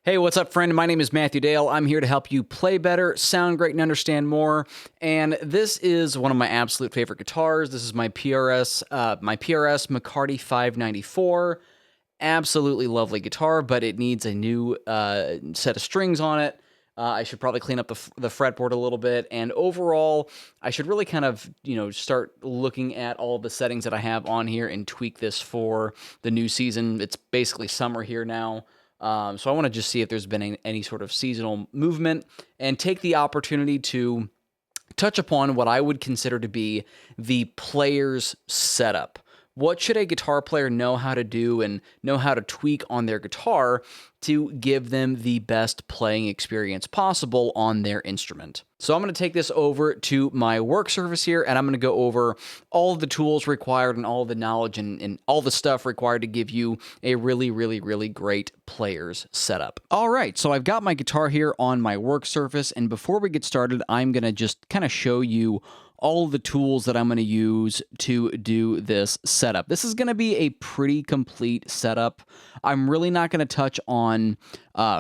Hey, what's up, friend? My name is Matthew Dale. I'm here to help you play better, sound great, and understand more. And this is one of my absolute favorite guitars. This is my PRS McCarty 594. Absolutely lovely guitar, but it needs a new set of strings on it. I should probably clean up the fretboard a little bit, and overall, I should really kind of, start looking at all of the settings that I have on here and tweak this for the new season. It's basically summer here now. So I want to just see if there's been any sort of seasonal movement and take the opportunity to touch upon what I would consider to be the player's setup. What should a guitar player know how to do and know how to tweak on their guitar to give them the best playing experience possible on their instrument? So I'm going to take this over to my work surface here, and I'm going to go over all of the tools required and all the knowledge and all the stuff required to give you a really, really, really great player's setup. All right, so I've got my guitar here on my work surface, and before we get started, I'm going to just kind of show you all of the tools that I'm going to use to do this setup. This is going to be a pretty complete setup. I'm really not going to touch on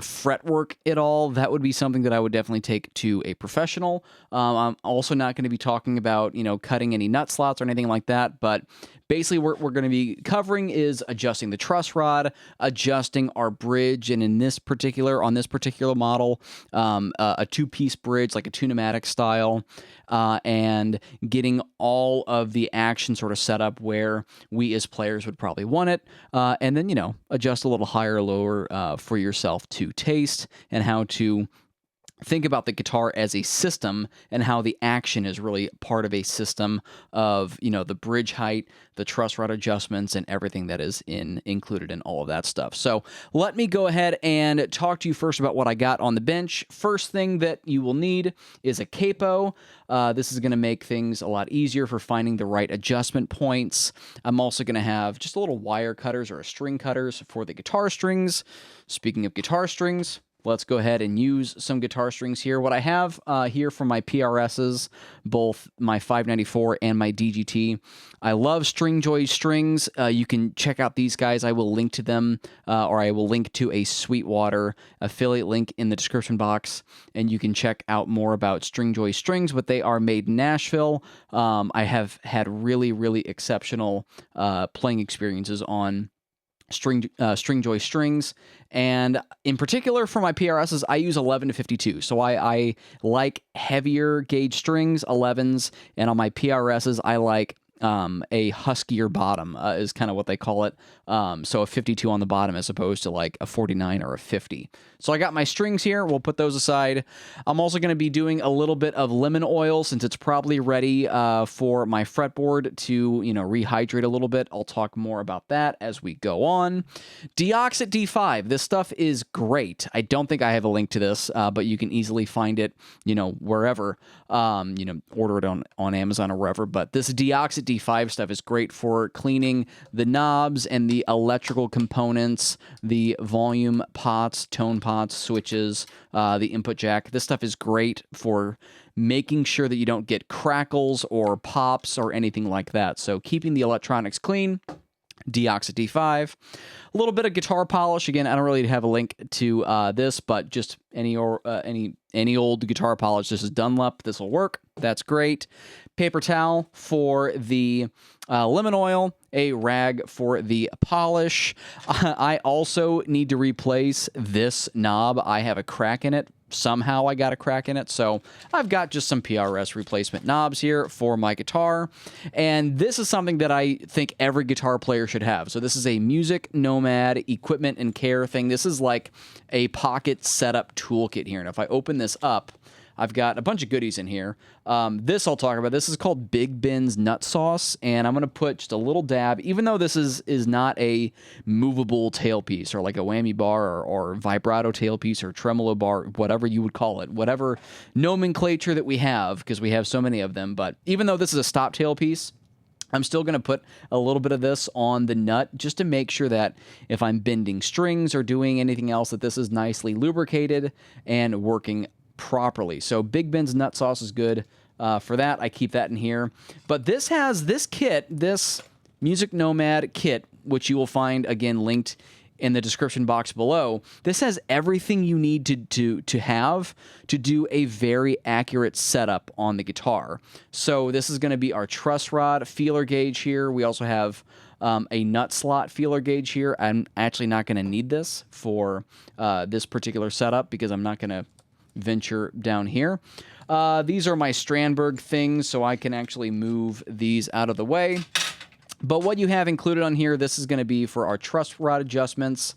fretwork at all. That would be something that I would definitely take to a professional. I'm also not going to be talking about, cutting any nut slots or anything like that, but basically what we're going to be covering is adjusting the truss rod, adjusting our bridge, and on this particular model, a two-piece bridge, like a two-pneumatic style, and getting all of the action sort of set up where we as players would probably want it, and then, adjust a little higher or lower for yourself to taste, and how to think about the guitar as a system and how the action is really part of a system of, the bridge height, the truss rod adjustments, and everything that is included in all of that stuff. So let me go ahead and talk to you first about what I got on the bench. First thing that you will need is a capo. This is going to make things a lot easier for finding the right adjustment points. I'm also going to have just a little wire cutters or string cutters for the guitar strings. Speaking of guitar strings, let's go ahead and use some guitar strings here. What I have here for my PRSs, both my 594 and my DGT, I love Stringjoy strings. You can check out these guys. I will link to them, or I will link to a Sweetwater affiliate link in the description box, and you can check out more about Stringjoy strings, but they are made in Nashville. I have had really, really exceptional playing experiences on Stringjoy strings, and in particular for my PRSs, I use 11 to 52. So I like heavier gauge strings, 11s, and on my PRSs, I like a huskier bottom is kind of what they call it. So a 52 on the bottom as opposed to like a 49 or a 50. So I got my strings here. We'll put those aside. I'm also going to be doing a little bit of lemon oil since it's probably ready for my fretboard to, rehydrate a little bit. I'll talk more about that as we go on. Deoxit D5. This stuff is great. I don't think I have a link to this, but you can easily find it, wherever, order it on Amazon or wherever. But this Deoxit D5 stuff is great for cleaning the knobs and the electrical components, the volume pots, tone pots, switches, the input jack. This stuff is great for making sure that you don't get crackles or pops or anything like that. So keeping the electronics clean, Deoxit D5. A little bit of guitar polish. Again, I don't really have a link to this, but just any old guitar polish. This is Dunlop. This will work. That's great. Paper towel for the lemon oil, a rag for the polish. I also need to replace this knob. I have a crack in it. Somehow I got a crack in it, so I've got just some PRS replacement knobs here for my guitar, and this is something that I think every guitar player should have. So this is a Music Nomad equipment and care thing. This is like a pocket setup toolkit here, and if I open this up, I've got a bunch of goodies in here. This I'll talk about. This is called Big Ben's Nut Sauce, and I'm going to put just a little dab, even though this is not a movable tailpiece or like a whammy bar or vibrato tailpiece or tremolo bar, whatever you would call it, whatever nomenclature that we have, because we have so many of them. But even though this is a stop tailpiece, I'm still going to put a little bit of this on the nut just to make sure that if I'm bending strings or doing anything else, that this is nicely lubricated and working properly. So Big Ben's Nut Sauce is good for that. I keep that in here. But this has this kit, this Music Nomad kit, which you will find, again, linked in the description box below. This has everything you need to have to do a very accurate setup on the guitar. So this is going to be our truss rod feeler gauge here. We also have a nut slot feeler gauge here. I'm actually not going to need this for this particular setup because I'm not going to venture down here. These are my Strandberg things, so I can actually move these out of the way. But what you have included on here, this is going to be for our truss rod adjustments.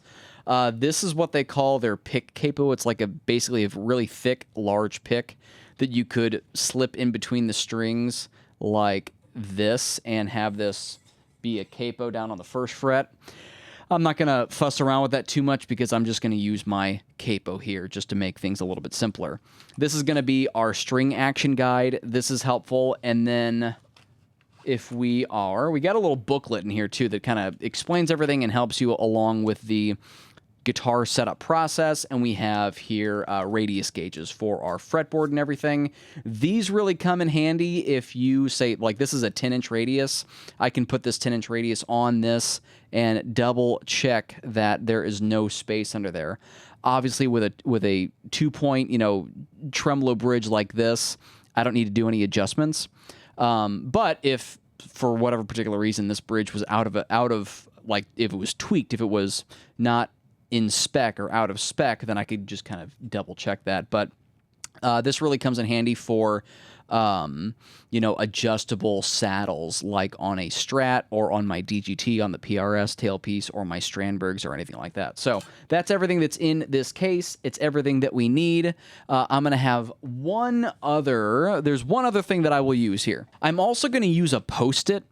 This is what they call their pick capo. It's like basically a really thick, large pick that you could slip in between the strings like this and have this be a capo down on the first fret. I'm not going to fuss around with that too much because I'm just going to use my capo here just to make things a little bit simpler. This is going to be our string action guide. This is helpful. And then if we got a little booklet in here too that kind of explains everything and helps you along with the guitar setup process. And we have here radius gauges for our fretboard and everything. These really come in handy if you say, like, this is a 10-inch radius. I can put this 10-inch radius on this and double check that there is no space under there. Obviously, with a 2-point, tremolo bridge like this, I don't need to do any adjustments. But if for whatever particular reason this bridge was out of like, if it was tweaked, if it was not in spec or out of spec, then I could just kind of double check that. But this really comes in handy for adjustable saddles like on a Strat or on my DGT on the PRS tailpiece or my Strandbergs or anything like that. So that's everything that's in this case. It's everything that we need. I'm going to have there's one other thing that I will use here. I'm also going to use a Post-it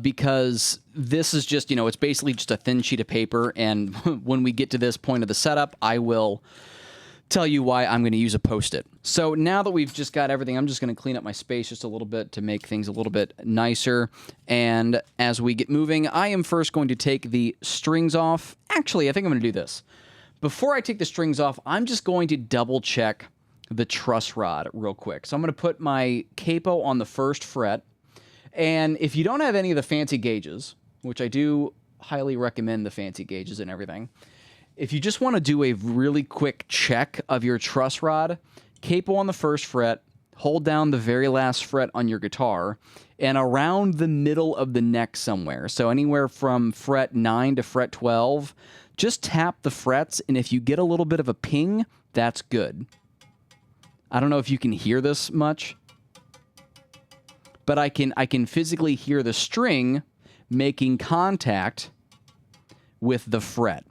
because this is just, it's basically just a thin sheet of paper. And when we get to this point of the setup, I will tell you why I'm going to use a Post-it. So now that we've just got everything, I'm just going to clean up my space just a little bit to make things a little bit nicer. And as we get moving, I am first going to take the strings off. Actually, I think I'm going to do this. Before I take the strings off, I'm just going to double check the truss rod real quick. So I'm going to put my capo on the first fret. And if you don't have any of the fancy gauges, which I do highly recommend the fancy gauges and everything, if you just want to do a really quick check of your truss rod, capo on the first fret, hold down the very last fret on your guitar, and around the middle of the neck somewhere, so anywhere from fret 9 to fret 12, just tap the frets, and if you get a little bit of a ping, that's good. I don't know if you can hear this much, but I can physically hear the string making contact with the fret.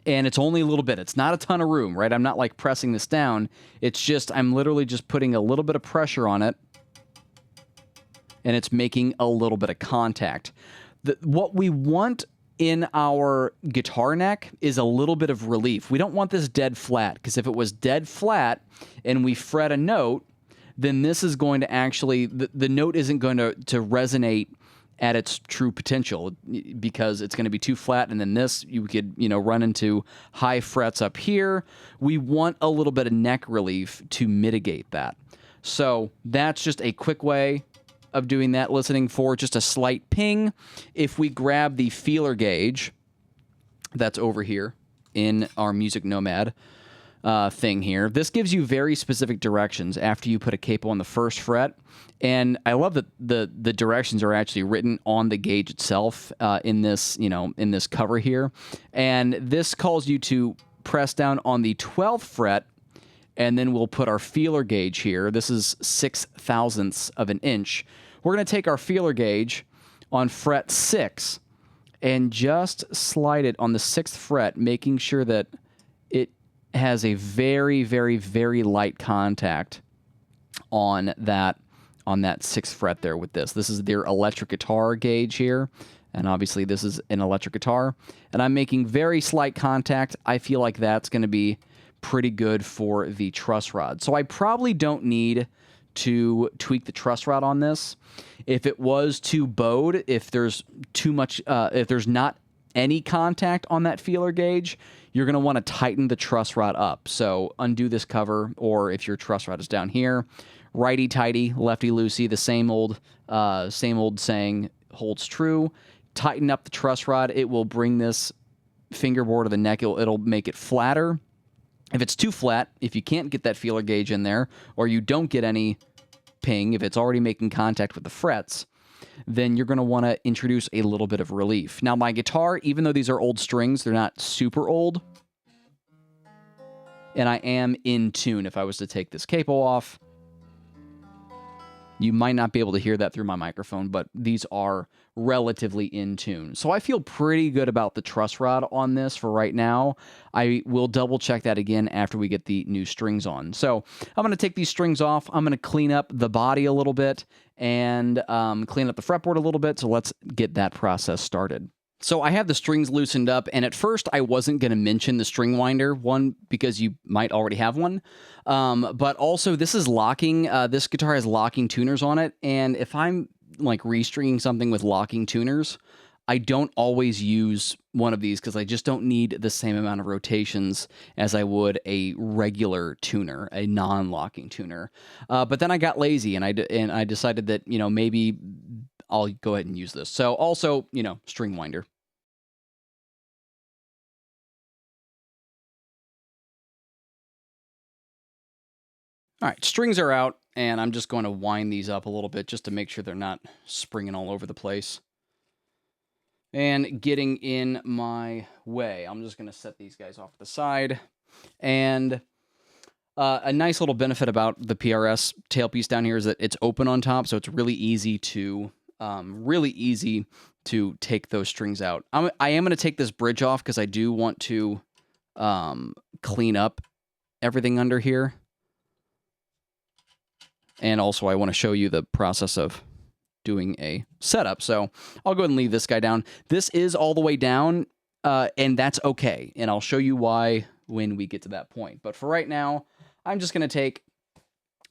And it's only a little bit. It's not a ton of room, right? I'm not like pressing this down. It's just, I'm literally just putting a little bit of pressure on it, and it's making a little bit of contact. What we want in our guitar neck is a little bit of relief. We don't want this dead flat, because if it was dead flat and we fret a note, then this is going to actually, the note isn't going to resonate at its true potential because it's going to be too flat, and then this, you could, run into high frets up here. We want a little bit of neck relief to mitigate that. So that's just a quick way of doing that, listening for just a slight ping. If we grab the feeler gauge that's over here in our Music Nomad thing here, this gives you very specific directions after you put a capo on the first fret. And I love that the directions are actually written on the gauge itself in this, in this cover here. And this calls you to press down on the 12th fret, and then we'll put our feeler gauge here. This is 6/1000ths of an inch. We're going to take our feeler gauge on fret 6 and just slide it on the 6th fret, making sure that it has a very, very, very light contact on that 6th fret there with this. This is their electric guitar gauge here, and obviously this is an electric guitar. And I'm making very slight contact. I feel like that's going to be pretty good for the truss rod. So I probably don't need to tweak the truss rod on this. If it was too bowed, if there's too much, if there's not any contact on that feeler gauge, you're going to want to tighten the truss rod up. So undo this cover, or if your truss rod is down here, righty-tighty, lefty-loosey, the same old saying holds true. Tighten up the truss rod. It will bring this fingerboard or the neck, it'll make it flatter. If it's too flat, if you can't get that feeler gauge in there, or you don't get any ping, if it's already making contact with the frets, then you're going to want to introduce a little bit of relief. Now, my guitar, even though these are old strings, they're not super old, and I am in tune. If I was to take this capo off, you might not be able to hear that through my microphone, but these are relatively in tune. So I feel pretty good about the truss rod on this for right now. I will double check that again after we get the new strings on. So I'm going to take these strings off. I'm going to clean up the body a little bit and clean up the fretboard a little bit. So let's get that process started. So I have the strings loosened up, and at first I wasn't going to mention the string winder, one, because you might already have one, but also this is locking. This guitar has locking tuners on it, and if I'm like restringing something with locking tuners, I don't always use one of these because I just don't need the same amount of rotations as I would a regular tuner, a non-locking tuner. But then I got lazy, and I decided that, you know, maybe I'll go ahead and use this. So also, you know, string winder. All right, strings are out, and I'm just going to wind these up a little bit just to make sure they're not springing all over the place and getting in my way. I'm just going to set these guys off to the side. And a nice little benefit about the PRS tailpiece down here is that it's open on top, so it's really easy to take those strings out. I am going to take this bridge off because I do want to clean up everything under here. And also, I want to show you the process of doing a setup. So I'll go ahead and leave this guy down. This is all the way down, and that's okay. And I'll show you why when we get to that point. But for right now, I'm just going to take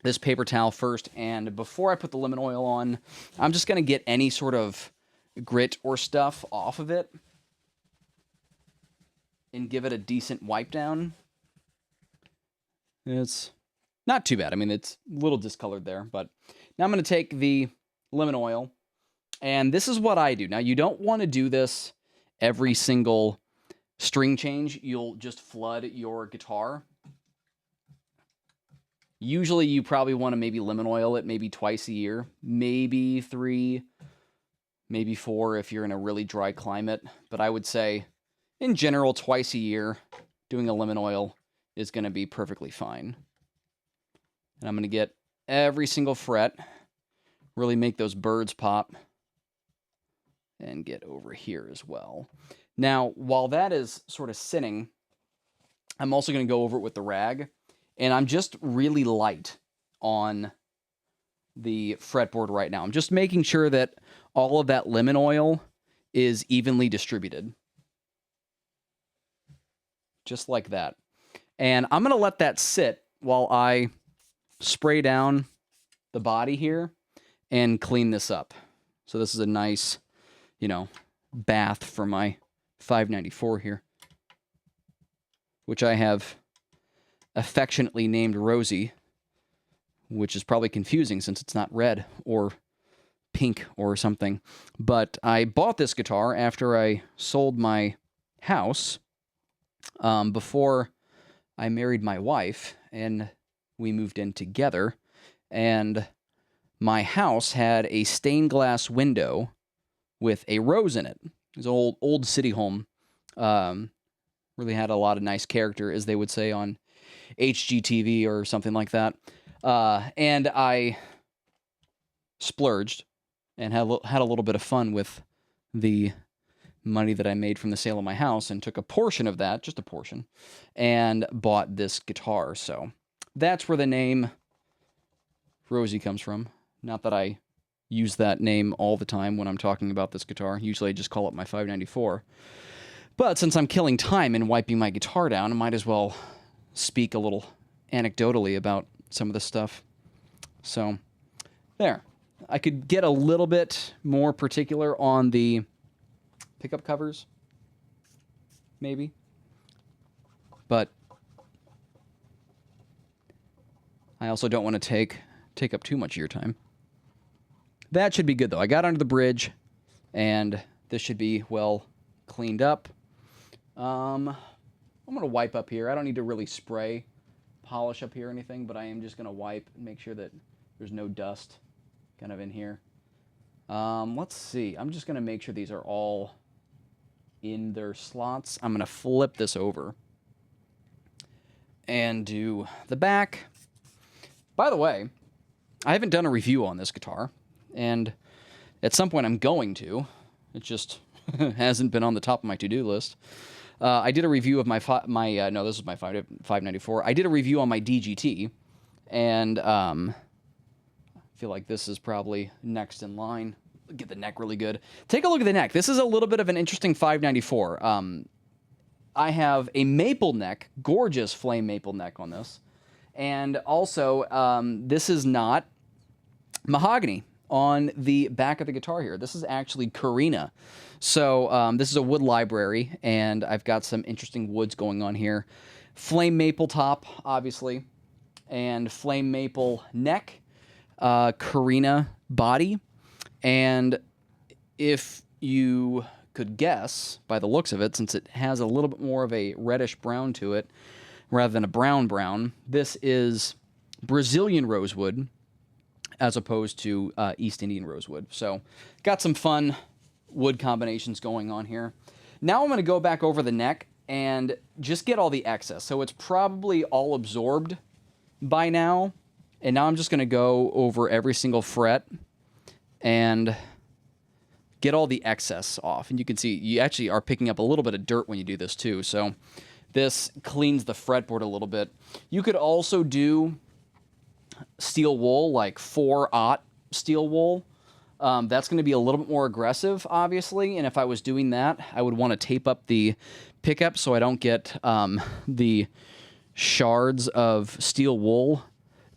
this paper towel first. And before I put the lemon oil on, I'm just going to get any sort of grit or stuff off of it and give it a decent wipe down. It's not too bad. I mean, it's a little discolored there, but now I'm going to take the lemon oil, and this is what I do. Now, you don't want to do this every single string change. You'll just flood your guitar. Usually, you probably want to maybe lemon oil it maybe twice a year, maybe 3, maybe 4 if you're in a really dry climate. But I would say, in general, twice a year, doing a lemon oil is going to be perfectly fine. And I'm going to get every single fret, really make those birds pop, and get over here as well. Now, while that is sort of sitting, I'm also going to go over it with the rag, and I'm just really light on the fretboard right now. I'm just making sure that all of that lemon oil is evenly distributed. Just like that. And I'm going to let that sit while I spray down the body here and clean this up. So this is a nice, you know, bath for my 594 here, which I have affectionately named Rosie, which is probably confusing since it's not red or pink or something. But I bought this guitar after I sold my house before I married my wife, and we moved in together, and my house had a stained glass window with a rose in it. It was an old city home. Really had a lot of nice character, as they would say on HGTV or something like that. And I splurged and had a little bit of fun with the money that I made from the sale of my house, and took a portion of that, just a portion, and bought this guitar. So that's where the name Rosie comes from. Not that I use that name all the time when I'm talking about this guitar. Usually I just call it my 594. But since I'm killing time in wiping my guitar down, I might as well speak a little anecdotally about some of this stuff. So, there. I could get a little bit more particular on the pickup covers, maybe. But I also don't want to take up too much of your time. That should be good, though. I got under the bridge, and this should be well cleaned up. I'm going to wipe up here. I don't need to really spray polish up here or anything, but I am just going to wipe and make sure that there's no dust kind of in here. Let's see. I'm just going to make sure these are all in their slots. I'm going to flip this over and do the back. By the way, I haven't done a review on this guitar, and at some point I'm going to. It just hasn't been on the top of my to-do list. I did a review of no, this is my 594. I did a review on my DGT, and I feel like this is probably next in line. Get the neck really good. Take a look at the neck. This is a little bit of an interesting 594. I have a maple neck, gorgeous flame maple neck on this. And also, this is not mahogany on the back of the guitar here. This is actually Carina. So this is a wood library, and I've got some interesting woods going on here. Flame maple top, obviously, and flame maple neck, Carina body. And if you could guess by the looks of it, since it has a little bit more of a reddish brown to it rather than a brown, this is Brazilian rosewood as opposed to East Indian rosewood. So got some fun wood combinations going on here. Now I'm going to go back over the neck and just get all the excess. So it's probably all absorbed by now. And now I'm just going to go over every single fret and get all the excess off. And you can see you actually are picking up a little bit of dirt when you do this too. So this cleans the fretboard a little bit. You could also do steel wool, like 4/0 steel wool. That's going to be a little bit more aggressive, obviously. And if I was doing that, I would want to tape up the pickup so I don't get the shards of steel wool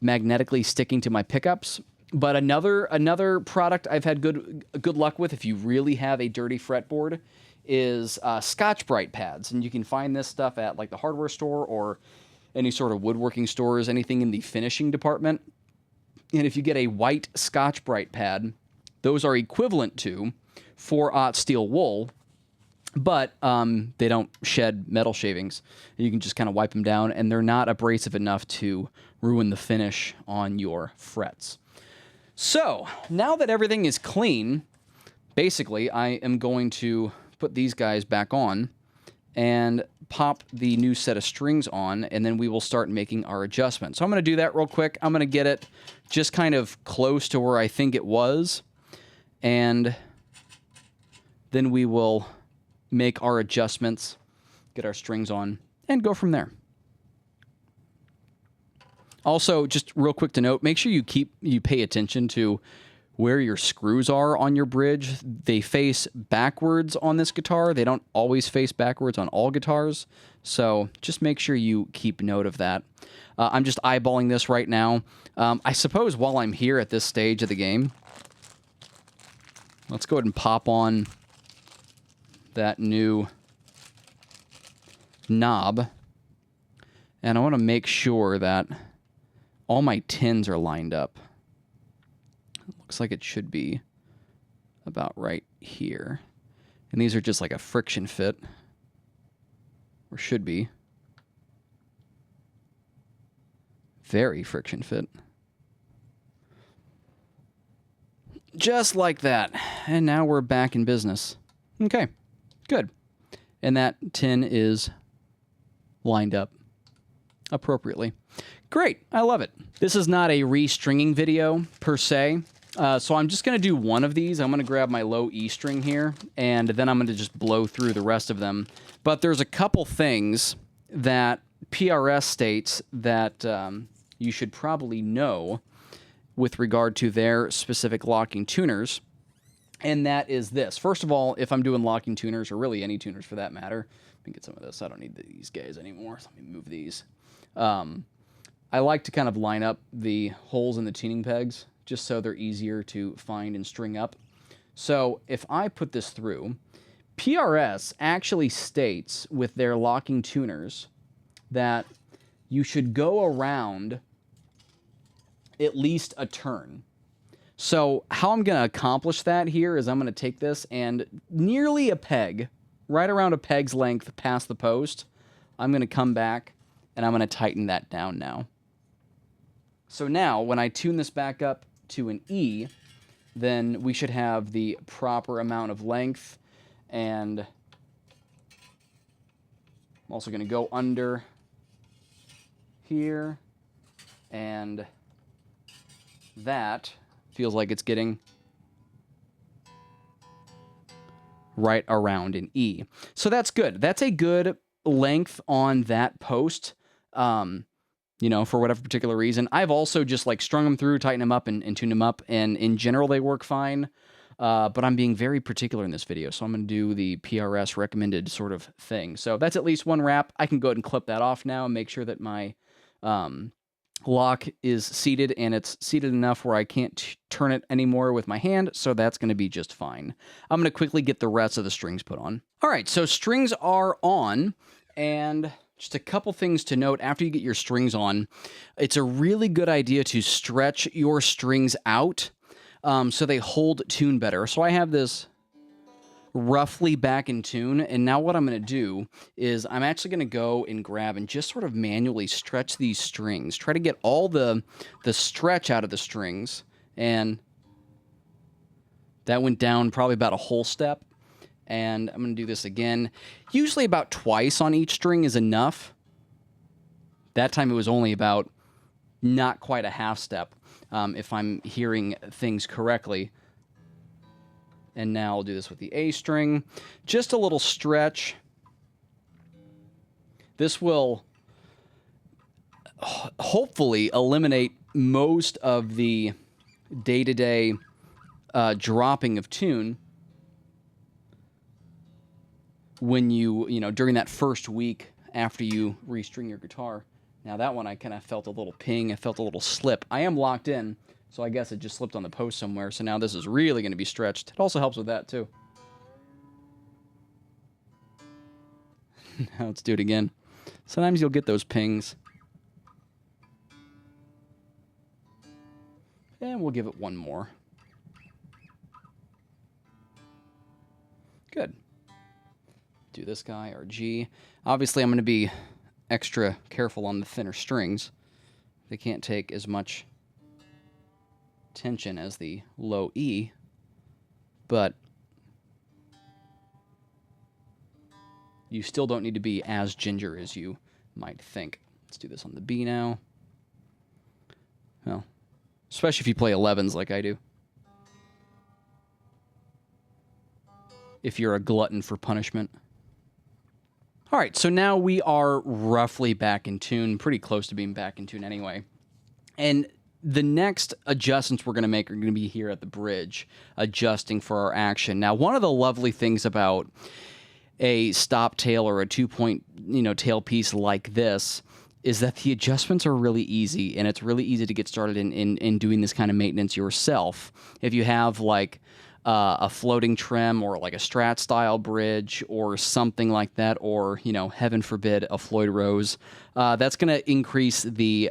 magnetically sticking to my pickups. But another product I've had good luck with, if you really have a dirty fretboard, is Scotch-Brite pads. And you can find this stuff at like the hardware store or any sort of woodworking stores, anything in the finishing department. And if you get a white Scotch-Brite pad, those are equivalent to 4/0 steel wool, but they don't shed metal shavings. You can just kind of wipe them down, and they're not abrasive enough to ruin the finish on your frets. So, now that everything is clean, basically, I am going to put these guys back on and pop the new set of strings on, and then we will start making our adjustments. So I'm going to do that real quick. I'm going to get it just kind of close to where I think it was, and then we will make our adjustments, get our strings on, and go from there. Also, just real quick to note, make sure you pay attention to where your screws are on your bridge. They face backwards on this guitar. They don't always face backwards on all guitars, so just make sure you keep note of that. I'm just eyeballing this right now. I suppose while I'm here at this stage of the game, let's go ahead and pop on that new knob, and I want to make sure that all my tins are lined up. Looks like it should be about right here. And these are just like a friction fit, or should be. Very friction fit. Just like that. And now we're back in business. Okay, good. And that tin is lined up appropriately. Great, I love it. This is not a restringing video per se, so I'm just going to do one of these. I'm going to grab my low E string here, and then I'm going to just blow through the rest of them. But there's a couple things that PRS states that you should probably know with regard to their specific locking tuners, and that is this. First of all, if I'm doing locking tuners, or really any tuners for that matter, let me get some of this. I don't need these guys anymore, so let me move these. I like to kind of line up the holes in the tuning pegs just so they're easier to find and string up. So if I put this through, PRS actually states with their locking tuners that you should go around at least a turn. So how I'm going to accomplish that here is I'm going to take this and nearly a peg, right around a peg's length past the post. I'm going to come back and I'm going to tighten that down now. So now when I tune this back up to an E, then we should have the proper amount of length, and I'm also going to go under here, and that feels like it's getting right around an E. So that's good. That's a good length on that post, you know, for whatever particular reason. I've also just like strung them through, tightened them up, and tuned them up, and in general they work fine. But I'm being very particular in this video, so I'm going to do the PRS recommended sort of thing. So that's at least one wrap. I can go ahead and clip that off now and make sure that my lock is seated, and it's seated enough where I can't turn it anymore with my hand, so that's going to be just fine. I'm going to quickly get the rest of the strings put on. All right, so strings are on, and just a couple things to note after you get your strings on. It's a really good idea to stretch your strings out so they hold tune better. So I have this roughly back in tune, and now what I'm going to do is I'm actually going to go and grab and just sort of manually stretch these strings. Try to get all the stretch out of the strings, and that went down probably about a whole step. And I'm going to do this again. Usually about twice on each string is enough. That time it was only about not quite a half step, if I'm hearing things correctly. And now I'll do this with the A string. Just a little stretch. This will hopefully eliminate most of the day-to-day dropping of tune when you know, during that first week after you restring your guitar. Now that one I kind of felt a little ping, I felt a little slip. I am locked in, so I guess it just slipped on the post somewhere, so now this is really going to be stretched. It also helps with that too. Now let's do it again. Sometimes you'll get those pings. And we'll give it one more. Good. Do this guy, or G. Obviously, I'm going to be extra careful on the thinner strings. They can't take as much tension as the low E, but you still don't need to be as ginger as you might think. Let's do this on the B now. Well, especially if you play 11s like I do. If you're a glutton for punishment. All right, so now we are roughly back in tune, pretty close to being back in tune anyway. And the next adjustments we're going to make are going to be here at the bridge, adjusting for our action. Now, one of the lovely things about a stop tail or a 2-point, tail piece like this is that the adjustments are really easy, and it's really easy to get started in doing this kind of maintenance yourself. If you have like a floating trim or like a Strat style bridge or something like that, or heaven forbid a Floyd Rose, that's going to increase the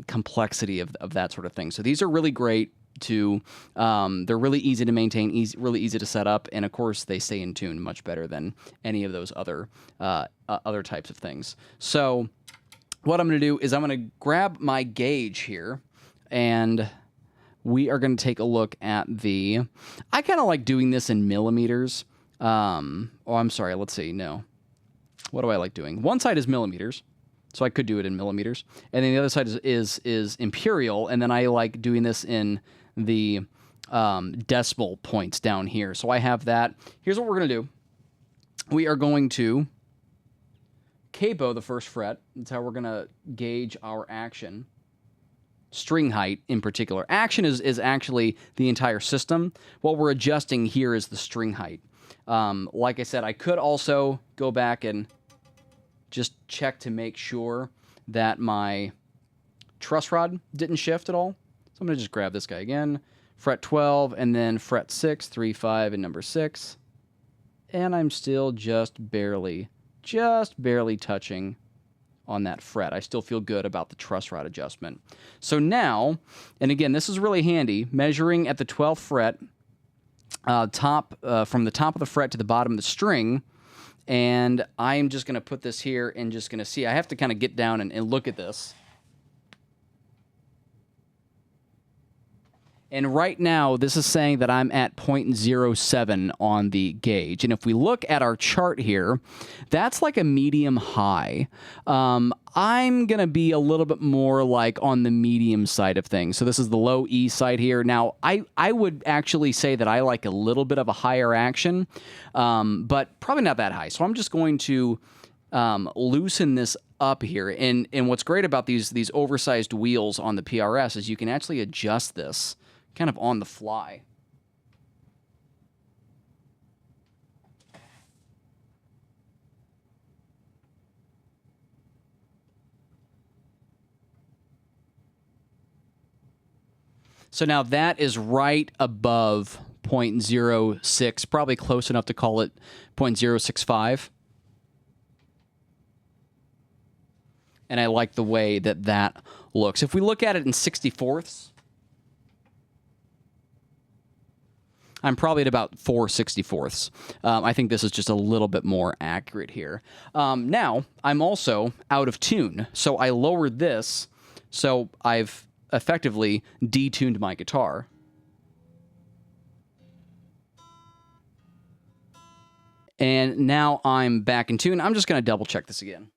complexity of that sort of thing. So these are really great to they're really easy to maintain, really easy to set up, and of course they stay in tune much better than any of those other types of things. So what I'm going to do is I'm going to grab my gauge here, and we are going to take a look at the... I kind of like doing this in millimeters. Oh, I'm sorry. Let's see. No. What do I like doing? One side is millimeters, so I could do it in millimeters. And then the other side is imperial, and then I like doing this in the decimal points down here. So I have that. Here's what we're going to do. We are going to capo the first fret. That's how we're going to gauge our action. String height in particular. Action is actually the entire system. What we're adjusting here is the string height. Like I said, I could also go back and just check to make sure that my truss rod didn't shift at all. So I'm going to just grab this guy again. Fret 12, and then fret 6, 3, 5, and number 6. And I'm still just barely touching on that fret. I still feel good about the truss rod adjustment. So now, and again, this is really handy, measuring at the 12th fret, from the top of the fret to the bottom of the string, And I'm just going to put this here and just going to see. I have to kind of get down and look at this. And right now, this is saying that I'm at 0.07 on the gauge. And if we look at our chart here, that's like a medium high. I'm going to be a little bit more like on the medium side of things. So this is the low E side here. Now, I would actually say that I like a little bit of a higher action, but probably not that high. So I'm just going to loosen this up here. And what's great about these oversized wheels on the PRS is you can actually adjust this kind of on the fly. So now that is right above 0.06, probably close enough to call it 0.065. And I like the way that that looks. If we look at it in 64ths, I'm probably at about 4/64ths. I think this is just a little bit more accurate here. Now, I'm also out of tune, so I lowered this, so I've effectively detuned my guitar. And now I'm back in tune. I'm just going to double check this again.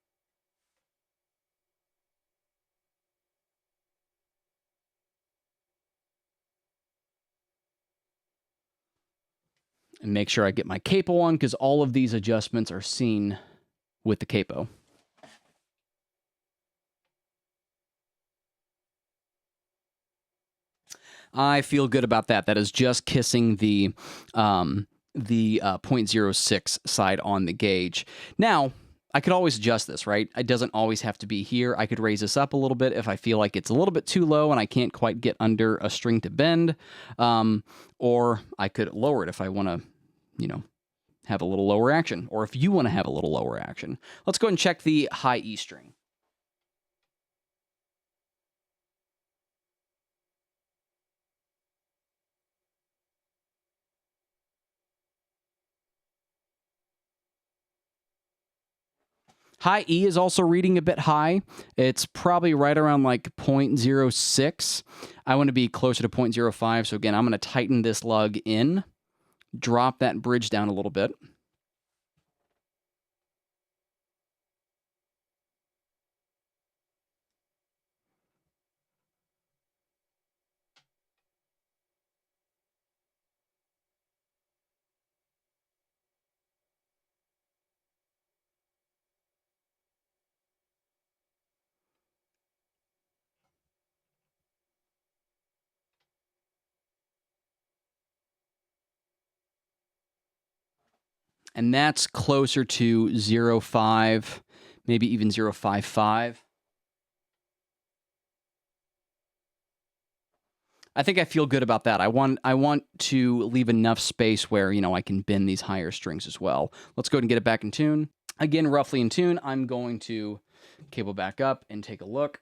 And make sure I get my capo on, because all of these adjustments are seen with the capo. I feel good about that. That is just kissing the 0.06 side on the gauge. Now, I could always adjust this, right? It doesn't always have to be here. I could raise this up a little bit if I feel like it's a little bit too low and I can't quite get under a string to bend. Or I could lower it if I want to, have a little lower action. Or if you want to have a little lower action. Let's go ahead and check the high E string. High E is also reading a bit high. It's probably right around like 0.06. I want to be closer to 0.05. So again, I'm going to tighten this lug in, drop that bridge down a little bit. And that's closer to 0.5, maybe even 0.55. I think I feel good about that. I want to leave enough space where, I can bend these higher strings as well. Let's go ahead and get it back in tune. Again, roughly in tune. I'm going to cable back up and take a look.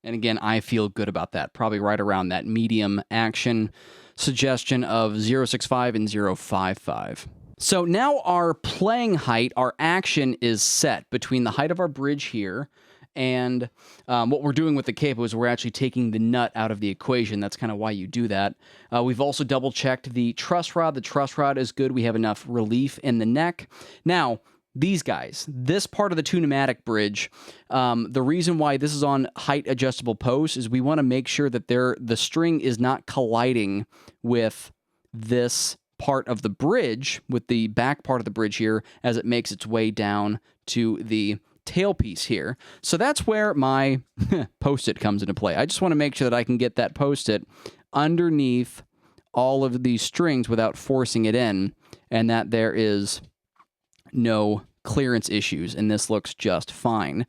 And again, I feel good about that. Probably right around that medium action suggestion of 0.65 and 0.55. So now our playing height, our action is set between the height of our bridge here and what we're doing with the capo is we're actually taking the nut out of the equation. That's kind of why you do that. We've also double-checked the truss rod. The truss rod is good. We have enough relief in the neck. Now, these guys, this part of the Tune-O-Matic bridge, the reason why this is on height adjustable posts is we want to make sure that the string is not colliding with this part of the bridge, with the back part of the bridge here, as it makes its way down to the tailpiece here. So that's where my post-it comes into play. I just want to make sure that I can get that post-it underneath all of these strings without forcing it in, and that there is no clearance issues, and this looks just fine.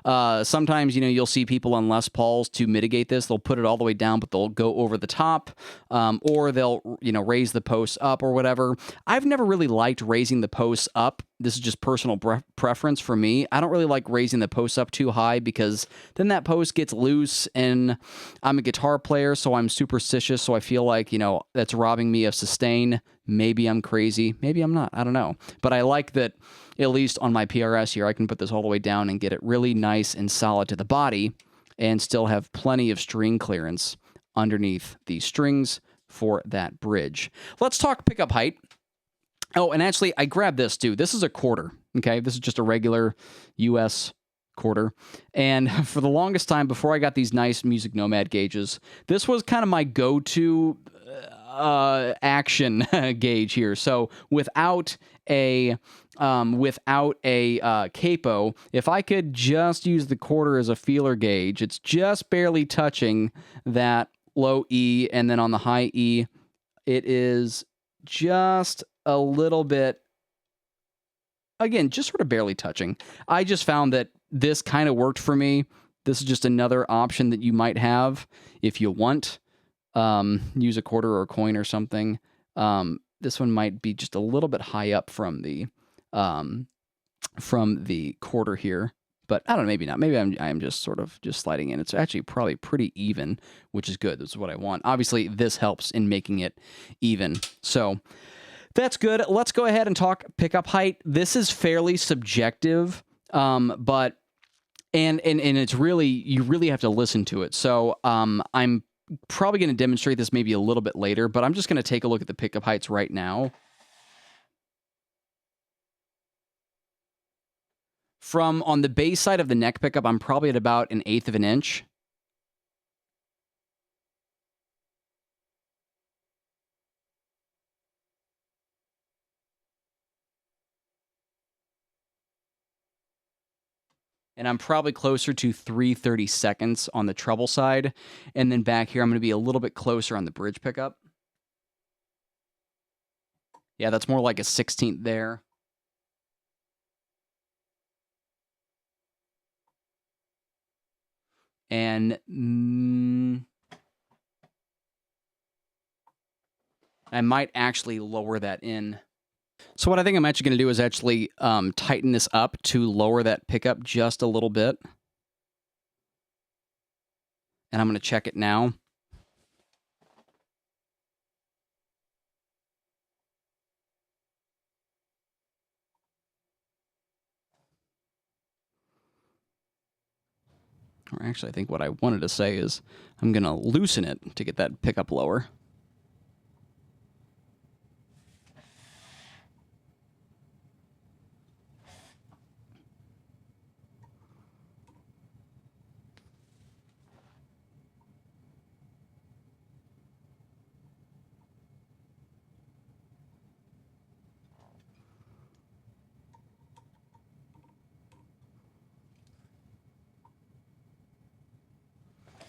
Sometimes, you'll see people on Les Pauls to mitigate this. They'll put it all the way down, but they'll go over the top, or they'll, raise the posts up or whatever. I've never really liked raising the posts up this is just personal preference for me. I don't really like raising the post up too high because then that post gets loose, and I'm a guitar player, so I'm superstitious, so I feel like, you know, that's robbing me of sustain. Maybe I'm crazy. Maybe I'm not. I don't know. But I like that at least on my PRS here, I can put this all the way down and get it really nice and solid to the body and still have plenty of string clearance underneath the strings for that bridge. Let's talk pickup height. Oh, and actually, I grabbed this, too. This is a quarter, okay? This is just a regular U.S. quarter. And for the longest time, before I got these nice Music Nomad gauges, this was kind of my go-to action gauge here. So without a capo, if I could just use the quarter as a feeler gauge, it's just barely touching that low E, and then on the high E, it is just a little bit, again, just sort of barely touching. I just found that this kind of worked for me. This is just another option that you might have if you want. Use a quarter or a coin or something. This one might be just a little bit high up from the quarter here, but I don't know, maybe not. Maybe I'm just sort of just sliding in. It's actually probably pretty even, which is good. This is what I want. Obviously, this helps in making it even. So that's good. Let's go ahead and talk pickup height. This is fairly subjective, but and it's really, you really have to listen to it. So I'm probably going to demonstrate this maybe a little bit later, but I'm just going to take a look at the pickup heights right now. From on the bass side of the neck pickup, I'm probably at about 1/8 of an inch. And I'm probably closer to 3/32 on the treble side. And then back here, I'm going to be a little bit closer on the bridge pickup. Yeah, that's more like a 1/16 there. And I might actually lower that in. So what I think I'm actually going to do is actually tighten this up to lower that pickup just a little bit. And I'm going to check it now. Or actually, I think what I wanted to say is I'm going to loosen it to get that pickup lower.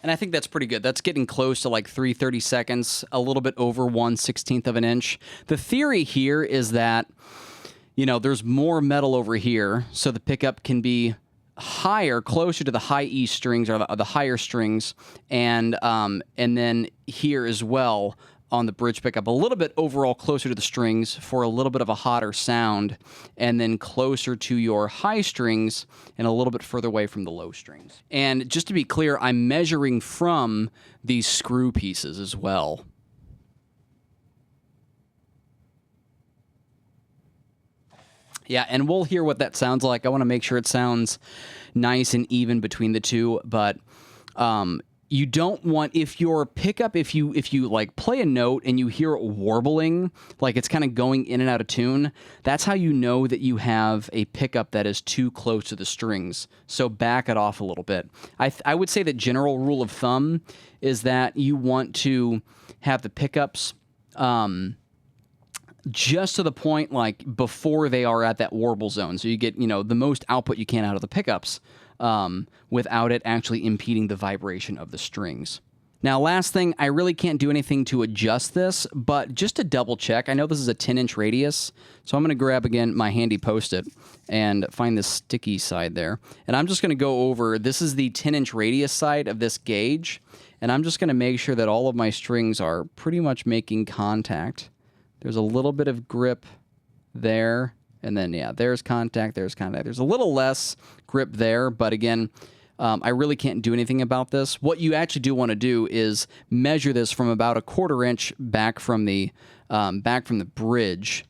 And I think that's pretty good. That's getting close to like 3/32, a little bit over 1/16 of an inch. The theory here is that, you know, there's more metal over here, so the pickup can be higher, closer to the high E strings or the higher strings, and then here as well on the bridge pickup, a little bit overall closer to the strings for a little bit of a hotter sound, and then closer to your high strings and a little bit further away from the low strings. And just to be clear, I'm measuring from these screw pieces as well. Yeah, and we'll hear what that sounds like. I want to make sure it sounds nice and even between the two, but you don't want, if your pickup, if you like play a note and you hear it warbling, like it's kind of going in and out of tune, that's how you know that you have a pickup that is too close to the strings. So back it off a little bit. I would say the general rule of thumb is that you want to have the pickups just to the point like before they are at that warble zone. So you get, you know, the most output you can out of the pickups without it actually impeding the vibration of the strings. Now, last thing, I really can't do anything to adjust this, but just to double check, I know this is a 10-inch radius, so I'm going to grab, again, my handy Post-it and find the sticky side there. And I'm just going to go over, this is the 10-inch radius side of this gauge, and I'm just going to make sure that all of my strings are pretty much making contact. There's a little bit of grip there, And then, yeah, there's contact, there's contact. There's a little less grip there, but again, I really can't do anything about this. What you actually do want to do is measure this from about 1/4 inch back from the bridge.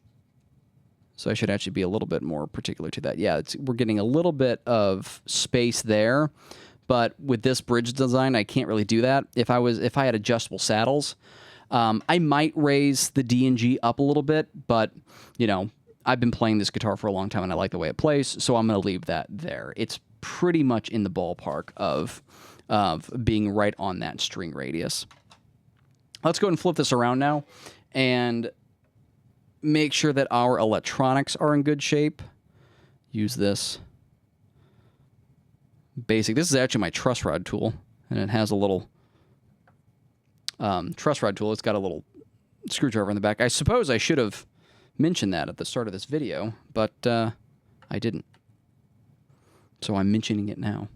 So I should actually be a little bit more particular to that. Yeah, we're getting a little bit of space there, but with this bridge design, I can't really do that. If I had adjustable saddles, I might raise the D and G up a little bit, but you know, I've been playing this guitar for a long time and I like the way it plays, so I'm going to leave that there. It's pretty much in the ballpark of being right on that string radius. Let's go ahead and flip this around now and make sure that our electronics are in good shape. Use this basic. This is actually my truss rod tool, and it has a little truss rod tool. It's got a little screwdriver in the back. I suppose I should have mentioned that at the start of this video, but I didn't. So I'm mentioning it now.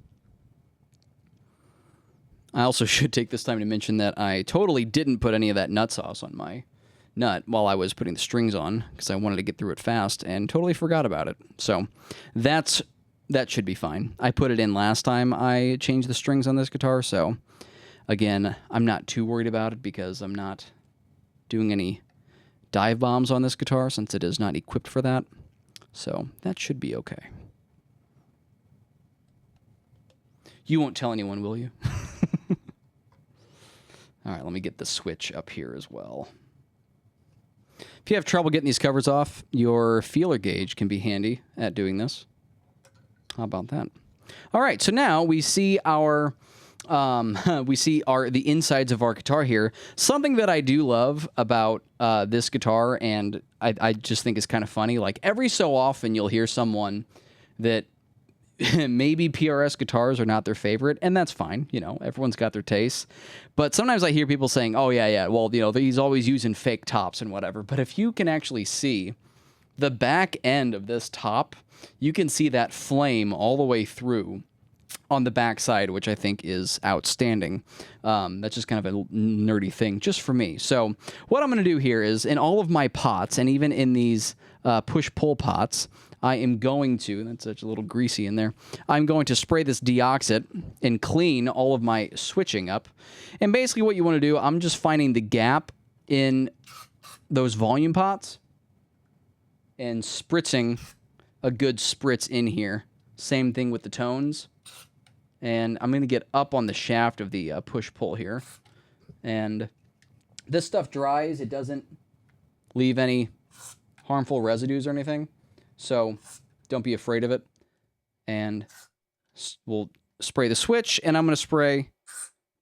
I also should take this time to mention that I totally didn't put any of that nut sauce on my nut while I was putting the strings on, because I wanted to get through it fast and totally forgot about it. So that should be fine. I put it in last time I changed the strings on this guitar, so again, I'm not too worried about it because I'm not doing any dive bombs on this guitar since it is not equipped for that. So that should be okay. You won't tell anyone, will you? All right, let me get the switch up here as well. If you have trouble getting these covers off, your feeler gauge can be handy at doing this. How about that? All right, so now we see our the insides of our guitar here. Something that I do love about this guitar, and I just think is kind of funny. Like every so often, you'll hear someone that maybe PRS guitars are not their favorite, and that's fine. You know, everyone's got their tastes. But sometimes I hear people saying, "Oh yeah, well, you know, he's always using fake tops and whatever." But if you can actually see the back end of this top, you can see that flame all the way through on the back side, which I think is outstanding. That's just kind of a nerdy thing just for me. So what I'm going to do here is in all of my pots, and even in these push-pull pots, I am going to, that's such a little greasy in there, I'm going to spray this deoxit and clean all of my switching up. And basically what you want to do, I'm just finding the gap in those volume pots and spritzing a good spritz in here. Same thing with the tones. And I'm going to get up on the shaft of the push-pull here. And this stuff dries. It doesn't leave any harmful residues or anything. So don't be afraid of it. And we'll spray the switch, and I'm going to spray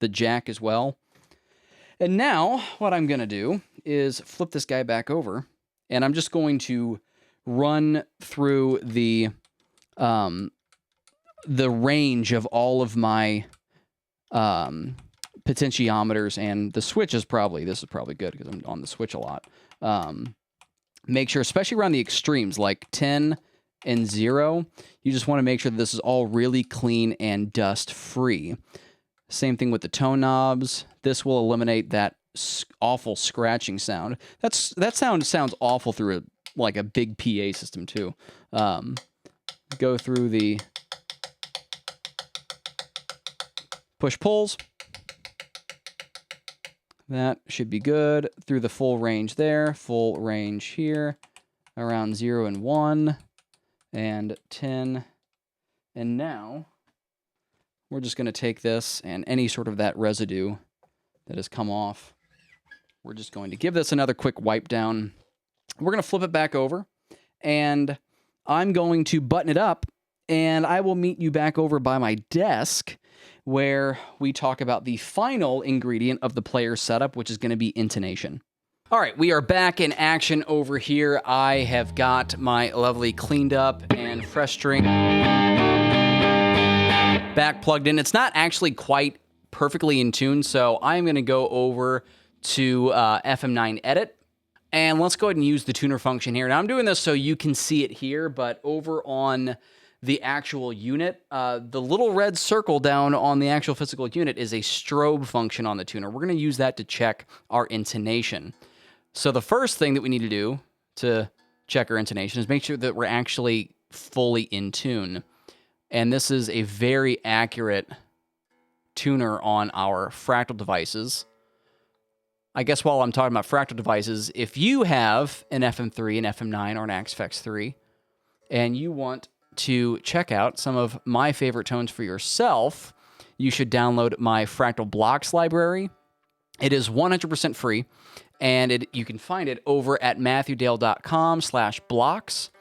the jack as well. And now what I'm going to do is flip this guy back over, and I'm just going to run through the range of all of my potentiometers, and the switch is probably, this is probably good because I'm on the switch a lot. Make sure, especially around the extremes, like 10 and 0, you just want to make sure that this is all really clean and dust-free. Same thing with the tone knobs. This will eliminate that awful scratching sound. That sound sounds awful through like a big PA system, too. Go through the push-pulls. That should be good. Through the full range there, full range here, around 0 and 1, and 10. And now, we're just going to take this, and any sort of that residue that has come off, we're just going to give this another quick wipe down. We're going to flip it back over, and I'm going to button it up, and I will meet you back over by my desk, where we talk about the final ingredient of the player setup, which is going to be intonation. All right, we are back in action over here. I have got my lovely cleaned up and fresh string back plugged in. It's not actually quite perfectly in tune, so I'm going to go over to FM9 Edit, and let's go ahead and use the tuner function here. Now, I'm doing this so you can see it here, but over on the actual unit, the little red circle down on the actual physical unit is a strobe function on the tuner. We're going to use that to check our intonation. So the first thing that we need to do to check our intonation is make sure that we're actually fully in tune. And this is a very accurate tuner on our Fractal devices. I guess while I'm talking about Fractal devices, if you have an FM3, an FM9, or an Axe 3, and you want to check out some of my favorite tones for yourself, you should download my Fractal Blocks library. It is 100% free, and you can find it over at matthewdale.com/blocks.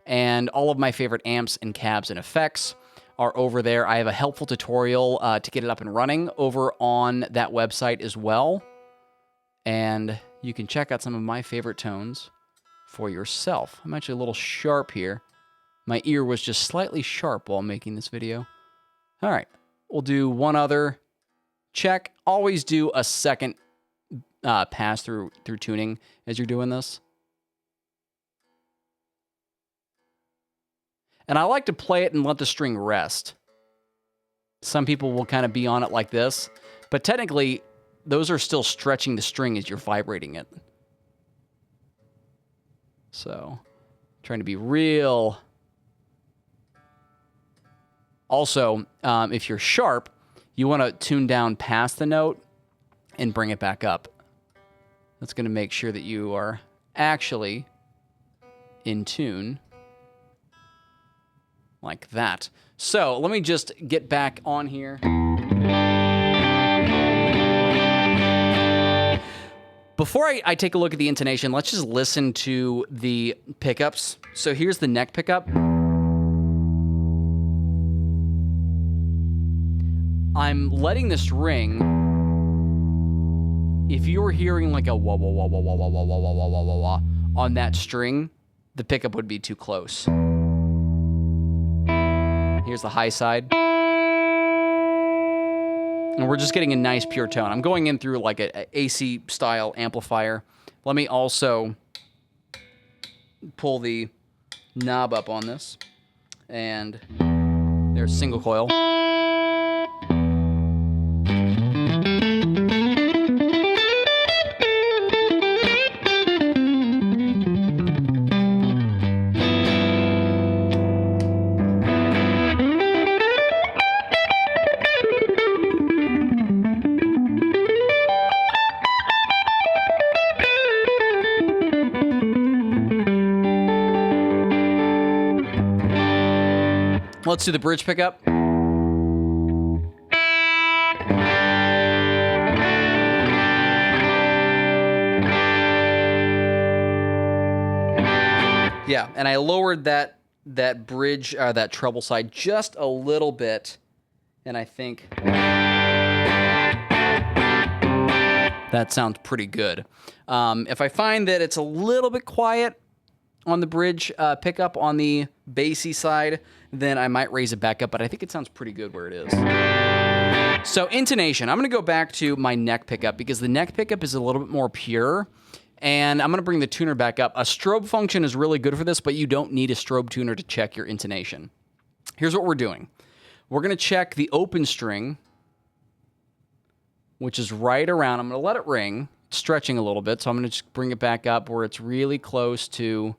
And all of my favorite amps and cabs and effects are over there. I have a helpful tutorial to get it up and running over on that website as well. And you can check out some of my favorite tones for yourself. I'm actually a little sharp here. My ear was just slightly sharp while making this video. All right, we'll do one other check. Always do a second pass through tuning as you're doing this. And I like to play it and let the string rest. Some people will kind of be on it like this, but technically, those are still stretching the string as you're vibrating it. So, trying to be real. Also, if you're sharp, you want to tune down past the note and bring it back up. That's going to make sure that you are actually in tune. Like that. So, let me just get back on here. Before I take a look at the intonation, let's just listen to the pickups. So here's the neck pickup. I'm letting this ring. If you were hearing like a wah wah wah wah wah wah wah wah wah wah wah wah on that string, the pickup would be too close. Here's the high side. And we're just getting a nice pure tone. I'm going in through like a AC style amplifier. Let me also pull the knob up on this. And there's single coil. Let's do the bridge pickup. Yeah, and I lowered that bridge, that treble side just a little bit, and I think that sounds pretty good. If I find that it's a little bit quiet on the bridge pickup on the bassy side, then I might raise it back up, but I think it sounds pretty good where it is. So intonation, I'm going to go back to my neck pickup because the neck pickup is a little bit more pure, and I'm going to bring the tuner back up. A strobe function is really good for this, but you don't need a strobe tuner to check your intonation. Here's what we're doing. We're going to check the open string, which is right around. I'm going to let it ring. It's stretching a little bit, so I'm going to just bring it back up where it's really close to...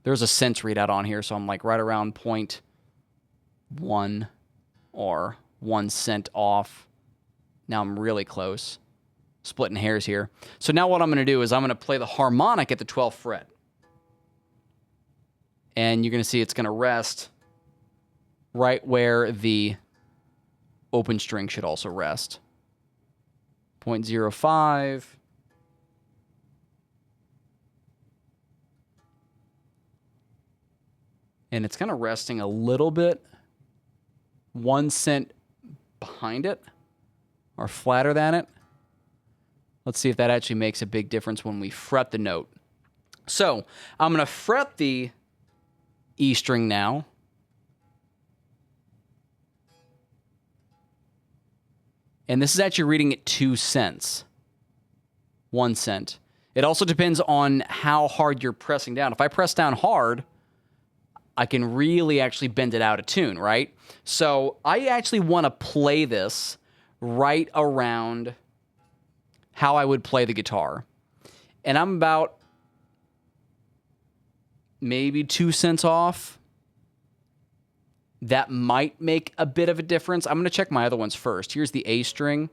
There's a sense readout on here, so I'm like right around 0.1 or 1 cent off. Now I'm really close. Splitting hairs here. So now what I'm going to do is I'm going to play the harmonic at the 12th fret. And you're going to see it's going to rest right where the open string should also rest. 0.05. And it's kind of resting a little bit 1 cent behind it or flatter than it. Let's see if that actually makes a big difference when we fret the note. So I'm going to fret the E string now. And this is actually reading at 2 cents. 1 cent. It also depends on how hard you're pressing down. If I press down hard, I can really actually bend it out of tune, right? So I actually want to play this right around how I would play the guitar. And I'm about maybe 2 cents off. That might make a bit of a difference. I'm going to check my other ones first. Here's the A string.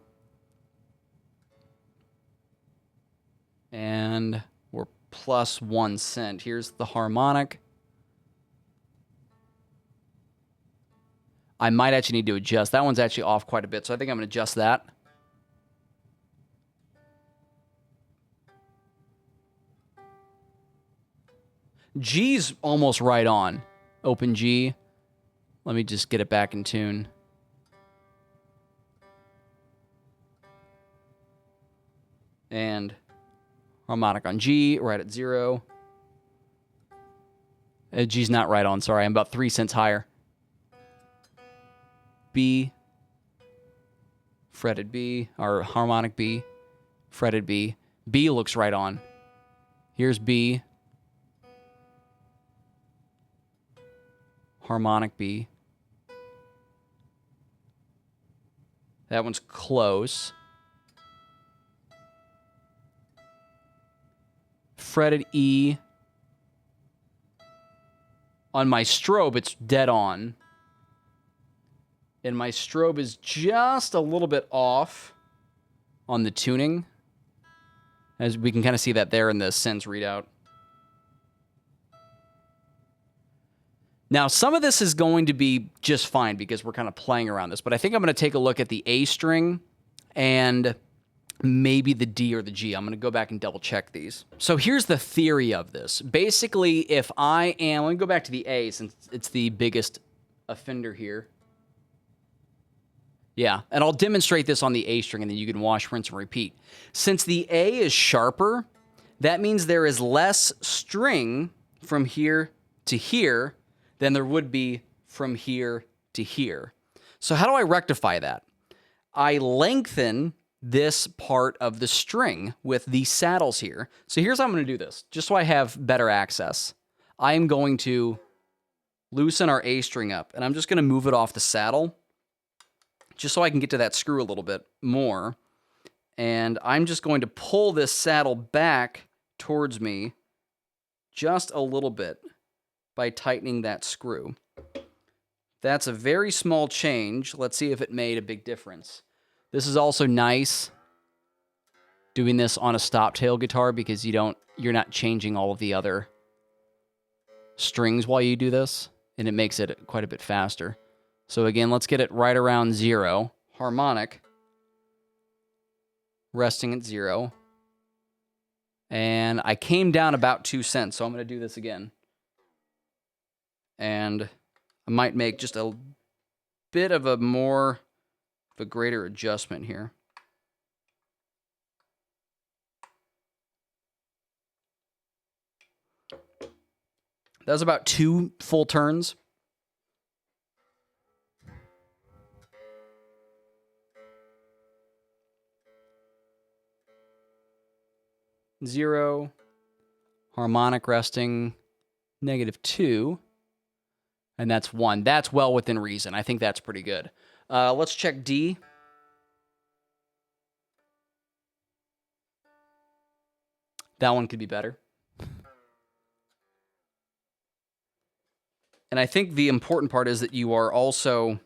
And we're plus 1 cent. Here's the harmonic. I might actually need to adjust. That one's actually off quite a bit, so I think I'm going to adjust that. G's almost right on. Open G. Let me just get it back in tune. And harmonic on G, right at 0. G's not right on, sorry. I'm about 3 cents higher. B, fretted B, or harmonic B, fretted B. B looks right on. Here's B. Harmonic B. That one's close. Fretted E. On my strobe, it's dead on. And my strobe is just a little bit off on the tuning. As we can kind of see that there in the sends readout. Now, some of this is going to be just fine because we're kind of playing around this, but I think I'm going to take a look at the A string and maybe the D or the G. I'm going to go back and double check these. So here's the theory of this. Basically, if I am, let me go back to the A since it's the biggest offender here. Yeah, and I'll demonstrate this on the A string and then you can wash, rinse, and repeat. Since the A is sharper, that means there is less string from here to here than there would be from here to here. So how do I rectify that? I lengthen this part of the string with these saddles here. So here's how I'm going to do this, just so I have better access. I am going to loosen our A string up, and I'm just going to move it off the saddle, just so I can get to that screw a little bit more. And I'm just going to pull this saddle back towards me just a little bit by tightening that screw. That's a very small change. Let's see if it made a big difference. This is also nice doing this on a stop tail guitar because you're not changing all of the other strings while you do this, and it makes it quite a bit faster. So again, let's get it right around 0. Harmonic, resting at 0. And I came down about 2 cents, so I'm going to do this again. And I might make just a bit of a greater adjustment here. That was about 2 full turns. Zero, harmonic resting, -2. And that's 1. That's well within reason. I think that's pretty good. Let's check D. That one could be better. And I think the important part is that you are also,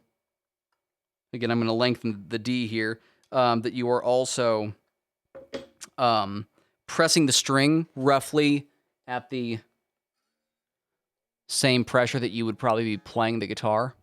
again, I'm going to lengthen the D here, that you are also pressing the string roughly at the same pressure that you would probably be playing the guitar.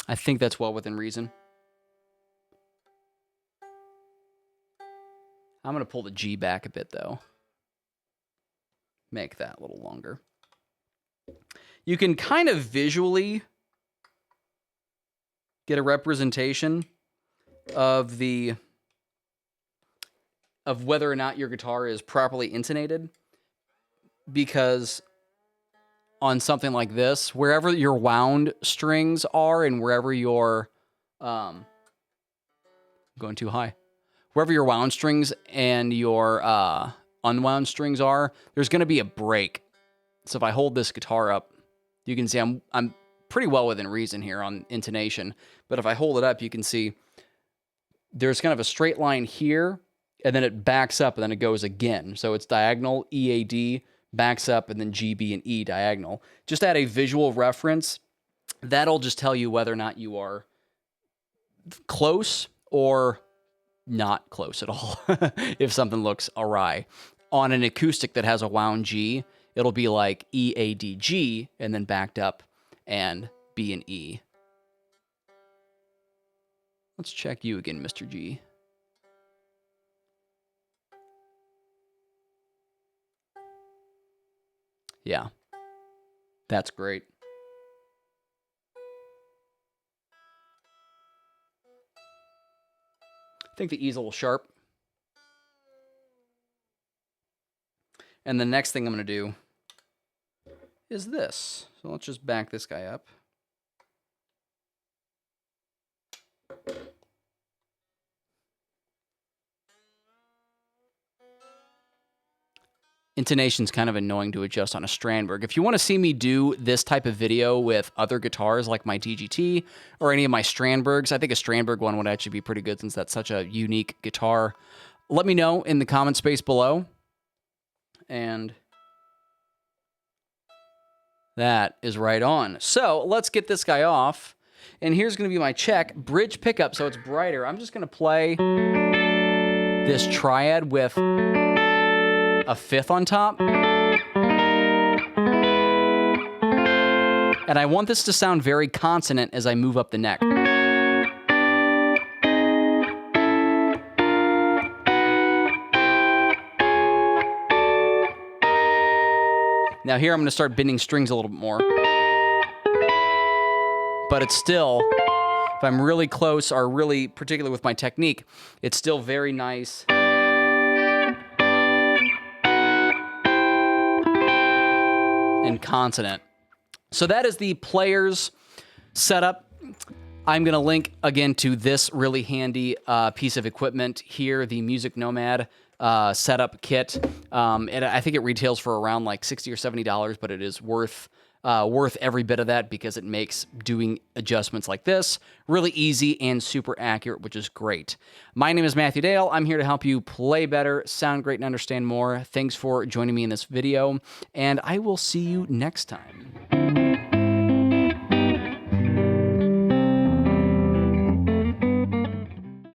I think that's well within reason. I'm going to pull the G back a bit, though. Make that a little longer. You can kind of visually get a representation of whether or not your guitar is properly intonated, because on something like this, wherever your wound strings are and wherever your going too high, wherever your wound strings and your unwound strings are, there's going to be a break. So if I hold this guitar up, you can see I'm pretty well within reason here on intonation. But if I hold it up, you can see there's kind of a straight line here, and then it backs up, and then it goes again. So it's diagonal, E, A, D, backs up, and then G, B, and E diagonal. Just add a visual reference. That'll just tell you whether or not you are close or not close at all, if something looks awry. On an acoustic that has a wound G, it'll be like E, A, D, G, and then backed up, and B and E. Let's check you again, Mr. G. Yeah, that's great. I think the E's a little sharp. And the next thing I'm going to do is this. So let's just back this guy up. Intonation's kind of annoying to adjust on a Strandberg. If you want to see me do this type of video with other guitars like my DGT or any of my Strandbergs, I think a Strandberg one would actually be pretty good since that's such a unique guitar. Let me know in the comment space below. And that is right on. So let's get this guy off. And here's going to be my check. Bridge pickup, so it's brighter. I'm just going to play this triad with a fifth on top. And I want this to sound very consonant as I move up the neck. Now here I'm going to start bending strings a little bit more. But it's still, if I'm really close or really particular with my technique, it's still very nice. And consonant. So that is the player's setup. I'm going to link again to this really handy piece of equipment here, the Music Nomad setup kit. And I think it retails for around like $60 or $70, but it is worth every bit of that because it makes doing adjustments like this really easy and super accurate, which is great. My name is Matthew Dale. I'm here to help you play better, sound great, and understand more. Thanks for joining me in this video, and I will see you next time.